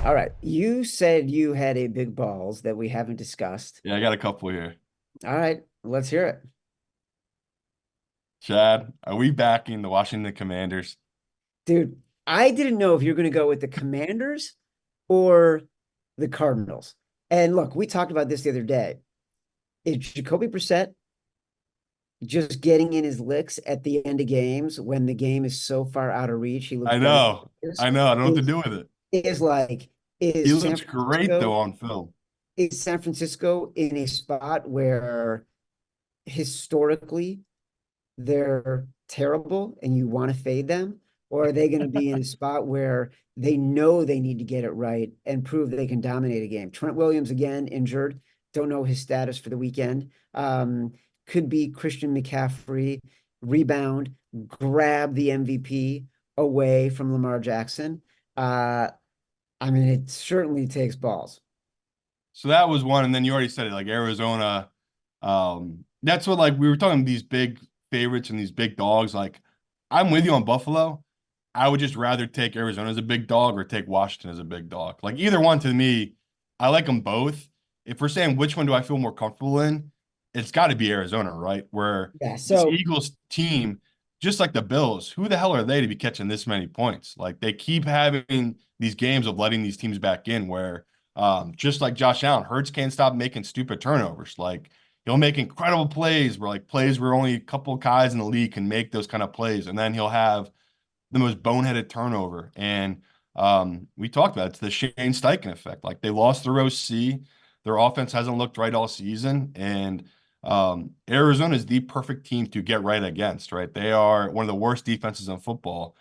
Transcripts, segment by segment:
All right. You said you had a big balls that we haven't discussed. Yeah, I got a couple here. All right, let's hear it. Chad, are we backing the Washington Commanders? Dude, I didn't know if you're going to go with the Commanders or the Cardinals. And look, we talked about this the other day. Is Jacoby Brissett just getting in his licks at the end of games when the game is so far out of reach? He looks I better than know. he is. I know. I don't know what to Is do with it. is like He is San looks great though Francisco on film. is San Francisco in a spot where historically they're terrible and you want to fade them? Or are they going to be in a spot where they know they need to get it right and prove that they can dominate a game? Trent Williams, again, injured. Don't know his status for the weekend. Could be Christian McCaffrey, rebound, grab the MVP away from Lamar Jackson. I mean, it certainly takes balls. So that was one, and then you already said it, like Arizona. That's what like we were talking these big favorites and these big dogs. Like, I'm with you on Buffalo. I would just rather take Arizona as a big dog or take Washington as a big dog. Like either one to me, I like them both. If we're saying which one do I feel more comfortable in, it's got to be Arizona, right? Where Yeah. this So, Eagles team, just like the Bills, who the hell are they to be catching this many points? Like they keep having these games of letting these teams back in where just like Josh Allen, Hurts can't stop making stupid turnovers. Like he'll make incredible plays where only a couple of guys in the league can make those kind of plays, and then he'll have the most boneheaded turnover. And we talked about it. It's the Shane Steichen effect. Like they lost their OC, their offense hasn't looked right all season, and Arizona is the perfect team to get right against. Right, they are one of the worst defenses in football.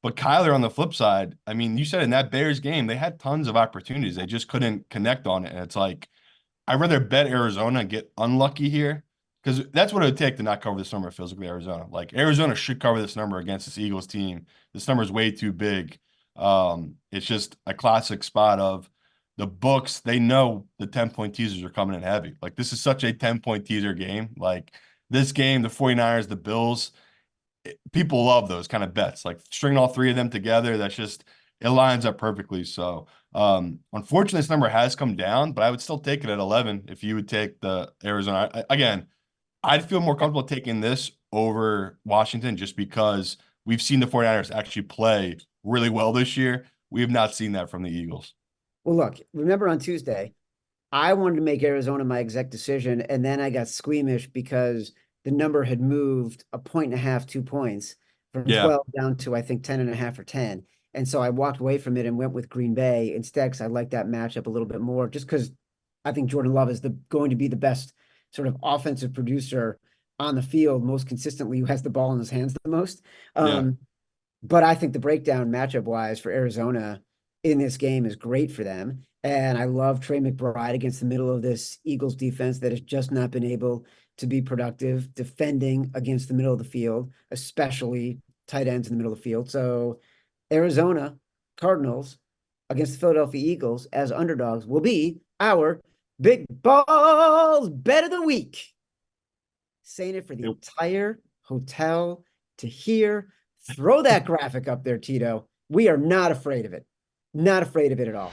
But Kyler on the flip side, I mean, you said in that Bears game, they had tons of opportunities. They just couldn't connect on it. And it's like, I'd rather bet Arizona and get unlucky here because that's what it would take to not cover this number physically, Arizona. Like Arizona should cover this number against this Eagles team. This number is way too big. It's just a classic spot of the books. They know the 10-point teasers are coming in heavy. Like this is such a 10-point teaser game. Like this game, the 49ers, the Bills, people love those kind of bets. Like stringing all three of them together, that's just it lines up perfectly. So unfortunately, this number has come down, but I would still take it at 11 if you would take the Arizona. Again, I'd feel more comfortable taking this over Washington just because we've seen the 49ers actually play really well this year. We have not seen that from the Eagles. well, look, remember on Tuesday, I wanted to make Arizona my exact decision, and then I got squeamish because the number had moved a point and a half, 2 points from Yeah, 12 down to I think 10 and a half or 10. And so I walked away from it and went with Green Bay instead because I like that matchup a little bit more, just because I think Jordan Love is going to be the best sort of offensive producer on the field most consistently, who has the ball in his hands the most. yeah. But I think the breakdown matchup wise for Arizona in this game is great for them. And I love Trey McBride against the middle of this Eagles defense that has just not been able to be productive defending against the middle of the field, especially tight ends in the middle of the field. So Arizona Cardinals against the Philadelphia Eagles as underdogs will be our big balls bet of the week. Saying it for the entire hotel to hear. Throw that graphic up there, Tito. We are not afraid of it. Not afraid of it at all.